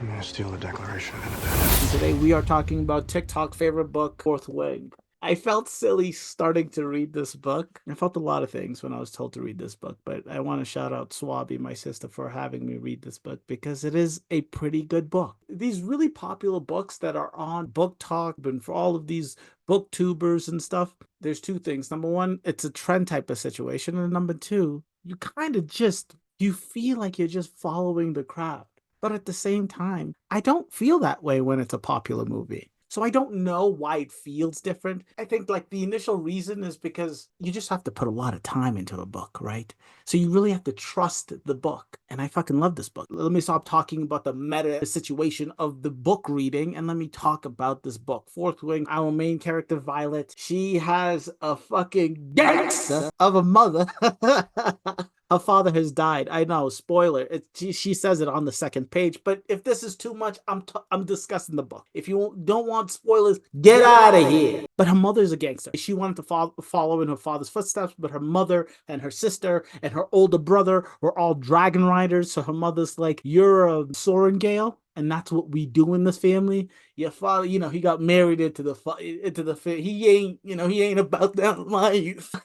I'm gonna steal the Declaration of Independence. Today we are talking about TikTok favorite book, Fourth Wing. I felt silly starting to read this book. I felt a lot of things when I was told to read this book, but I want to shout out Swabi, my sister, for having me read this book because it is a pretty good book. These really popular books that are on BookTok and for all of these booktubers and stuff, there's two things. Number one, it's a trend type of situation. And number two, you feel like you're just following the crowd. But at the same time, I don't feel that way when it's a popular movie. So I don't know why it feels different. I think like the initial reason is because you just have to put a lot of time into a book, right? So you really have to trust the book. And I fucking love this book. Let me stop talking about the meta situation of the book reading and let me talk about this book. Fourth Wing, our main character, Violet, she has a fucking gangster of a mother. Her father has died. I know, spoiler. She says it on the second page. But if this is too much, I'm discussing the book. If you don't want spoilers, get out of here. But her mother's a gangster. She wanted to follow in her father's footsteps, but her mother and her sister and her older brother were all dragon riders. So her mother's like, "You're a Sorengale." And that's what we do in this family. Your father, he got married he ain't about that life.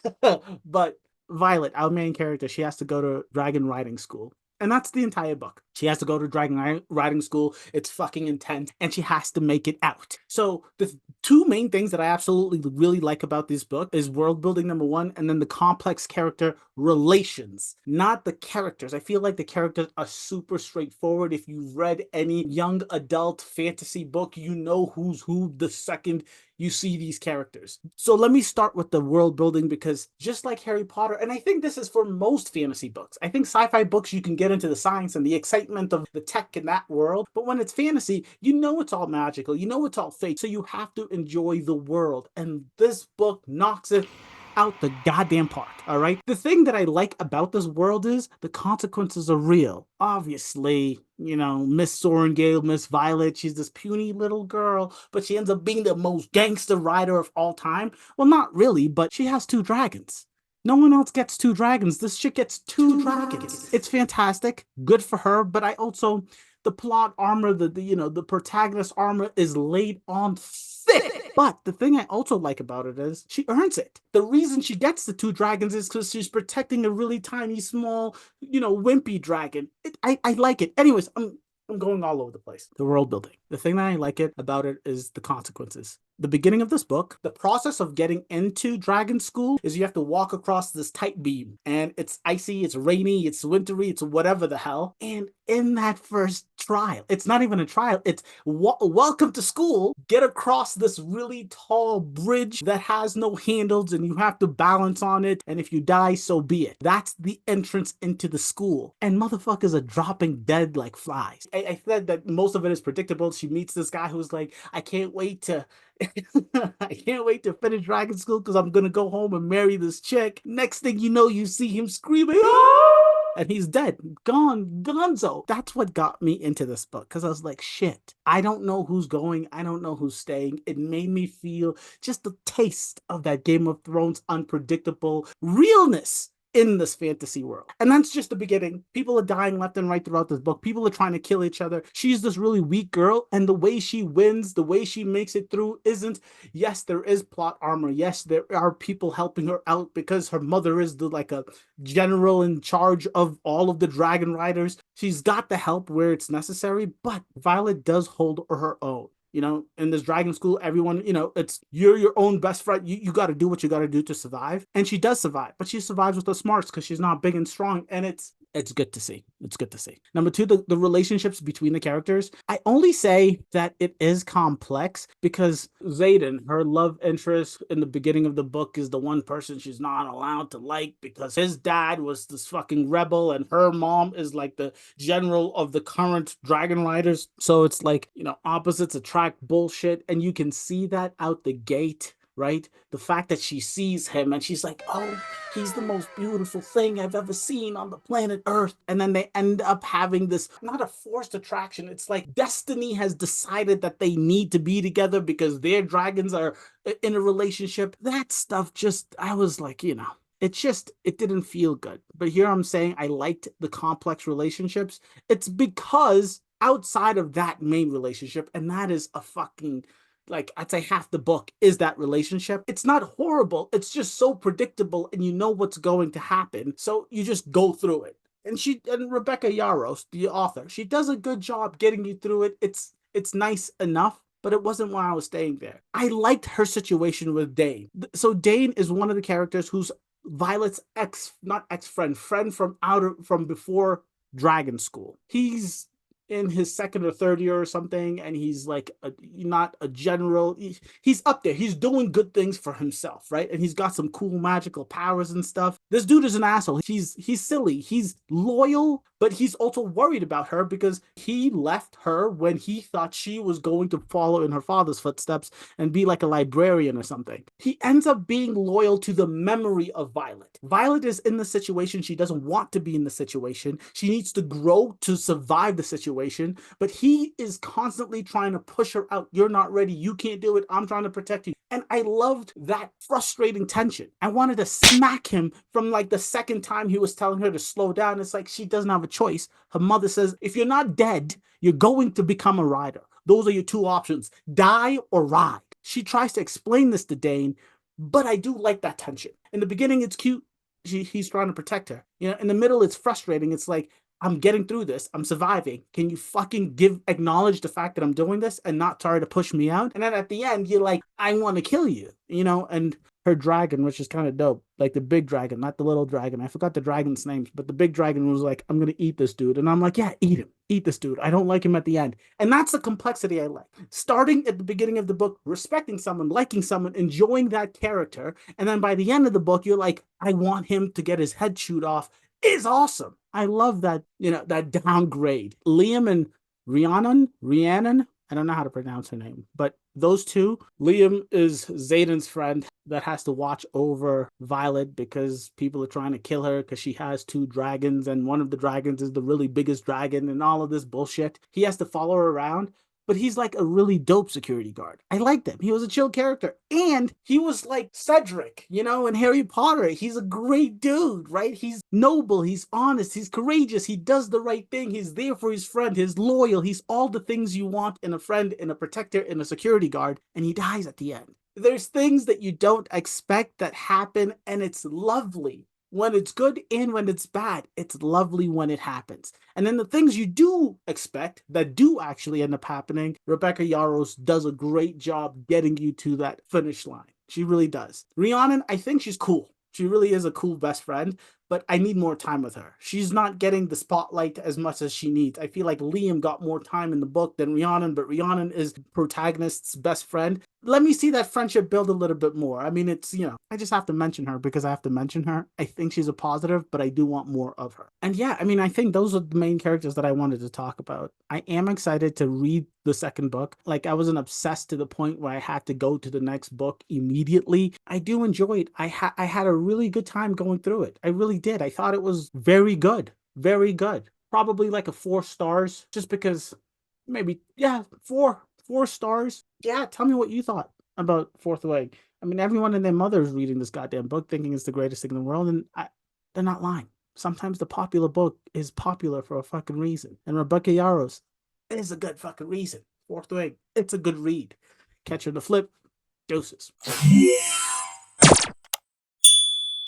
But Violet, our main character, she has to go to dragon riding school. And that's the entire book. She has to go to dragon riding school. It's fucking intense. And she has to make it out. So the two main things that I absolutely really like about this book is world building, number one, and then the complex character relations, not the characters. I feel like the characters are super straightforward. If you've read any young adult fantasy book, you know who's who the second you see these characters. So let me start with the world building because just like Harry Potter, and I think this is for most fantasy books, I think sci-fi books you can get into the science and the excitement of the tech in that world, but when it's fantasy, you know it's all magical, you know it's all fake, so you have to enjoy the world, and this book knocks it out the goddamn park, all right? The thing that I like about this world is the consequences are real. Obviously, Miss Sorengale, Miss Violet, she's this puny little girl, but she ends up being the most gangster rider of all time. Well, not really, but she has two dragons. No one else gets two dragons. This chick gets two dragons. It's fantastic. Good for her, but I also the plot armor, the protagonist armor is laid on thick. But the thing I also like about it is she earns it. The reason she gets the two dragons is because she's protecting a really tiny, small, wimpy dragon. I like it. Anyways, I'm going all over the place. The world building. The thing that I like about it is the consequences. The beginning of this book, the process of getting into dragon school is you have to walk across this tight beam, and it's icy, it's rainy, it's wintry, it's whatever the hell. And in that first trial, it's not even a trial, it's welcome to school. Get across this really tall bridge that has no handles, and you have to balance on it. And if you die, so be it. That's the entrance into the school, and motherfuckers are dropping dead like flies. I said that most of it is predictable. She meets this guy who's like, I can't wait to I can't wait to finish dragon school because I'm gonna go home and marry this chick. Next thing you know, you see him screaming, "Ah!" And he's dead, gone, gonzo. That's what got me into this book because I was like, shit, I don't know who's going, I don't know who's staying. It made me feel just a taste of that Game of Thrones unpredictable realness in this fantasy world. And that's just the beginning. People are dying left and right throughout this book. People are trying to kill each other. She's this really weak girl, and the way she wins, the way she makes it through isn't, yes, there is plot armor. Yes, there are people helping her out because her mother is like a general in charge of all of the dragon riders. She's got the help where it's necessary, but Violet does hold her own. In this dragon school, everyone, it's you're your own best friend. You got to do what you got to do to survive. And she does survive, but she survives with the smarts because she's not big and strong. And it's good to see. It's good to see. Number two, the relationships between the characters. I only say that it is complex because Zayden, her love interest in the beginning of the book, is the one person she's not allowed to like because his dad was this fucking rebel and her mom is like the general of the current dragon riders. So it's like, opposites attract bullshit. And you can see that out the gate, right? The fact that she sees him and she's like, oh, he's the most beautiful thing I've ever seen on the planet Earth. And then they end up having this, not a forced attraction. It's like destiny has decided that they need to be together because their dragons are in a relationship. That stuff I was like, it didn't feel good. But here I'm saying I liked the complex relationships. It's because outside of that main relationship, and that is a fucking, like, I'd say half the book is that relationship. It's not horrible. It's just so predictable and you know what's going to happen. So you just go through it. And Rebecca Yarros, the author, she does a good job getting you through it. It's nice enough, but it wasn't why I was staying there. I liked her situation with Dane. So Dane is one of the characters who's Violet's not ex-friend, friend from before Dragon School. He's in his second or third year or something, and he's like not a general. He's up there. He's doing good things for himself, right? And he's got some cool magical powers and stuff. This dude is an asshole. He's silly. He's loyal, but he's also worried about her because he left her when he thought she was going to follow in her father's footsteps and be like a librarian or something. He ends up being loyal to the memory of Violet. Violet is in the situation. She doesn't want to be in the situation. She needs to grow to survive the situation, but he is constantly trying to push her out. You're not ready. You can't do it. I'm trying to protect you. And I loved that frustrating tension. I wanted to smack him from like the second time he was telling her to slow down. It's like she doesn't have a choice. Her mother says, if you're not dead, you're going to become a rider. Those are your two options, die or ride. She tries to explain this to Dane, but I do like that tension. In the beginning, it's cute. He's trying to protect her. You know, in the middle, it's frustrating. It's like, I'm getting through this. I'm surviving. Can you fucking acknowledge the fact that I'm doing this and not try to push me out? And then at the end, you're like, I want to kill you, you know? And her dragon, which is kind of dope, like the big dragon, not the little dragon. I forgot the dragon's names, but the big dragon was like, I'm going to eat this dude. And I'm like, yeah, eat him. Eat this dude. I don't like him at the end. And that's the complexity I like. Starting at the beginning of the book, respecting someone, liking someone, enjoying that character. And then by the end of the book, you're like, I want him to get his head chewed off. Is awesome. I love that, you know, that downgrade. Liam and Rhiannon, I don't know how to pronounce her name, but those two, Liam is Xaden's friend that has to watch over Violet because people are trying to kill her because she has two dragons and one of the dragons is the really biggest dragon and all of this bullshit. He has to follow her around, but he's like a really dope security guard. I liked him. He was a chill character. And he was like Cedric, you know, in Harry Potter. He's a great dude, right? He's noble. He's honest. He's courageous. He does the right thing. He's there for his friend. He's loyal. He's all the things you want in a friend, in a protector, in a security guard. And he dies at the end. There's things that you don't expect that happen, and it's lovely. When it's good and when it's bad, it's lovely when it happens. And then the things you do expect that do actually end up happening, Rebecca Yarros does a great job getting you to that finish line. She really does. Rhiannon, I think she's cool. She really is a cool best friend, but I need more time with her. She's not getting the spotlight as much as she needs. I feel like Liam got more time in the book than Rhiannon, but Rhiannon is the protagonist's best friend. Let me see that friendship build a little bit more. I mean, it's, you know, I just have to mention her because I have to mention her. I think she's a positive, but I do want more of her. And yeah, I mean, I think those are the main characters that I wanted to talk about. I am excited to read the second book. Like, I wasn't obsessed to the point where I had to go to the next book immediately. I do enjoy it. I had a really good time going through it. I really did. I thought it was very good. Very good. Probably like a 4 stars, just because maybe, yeah, 4 stars. Yeah, tell me what you thought about Fourth Way. I mean, everyone and their mother is reading this goddamn book thinking it's the greatest thing in the world, and they're not lying. Sometimes the popular book is popular for a fucking reason. And Rebecca Yarros is a good fucking reason. Fourth Way, it's a good read. Catch her in the flip. Doses.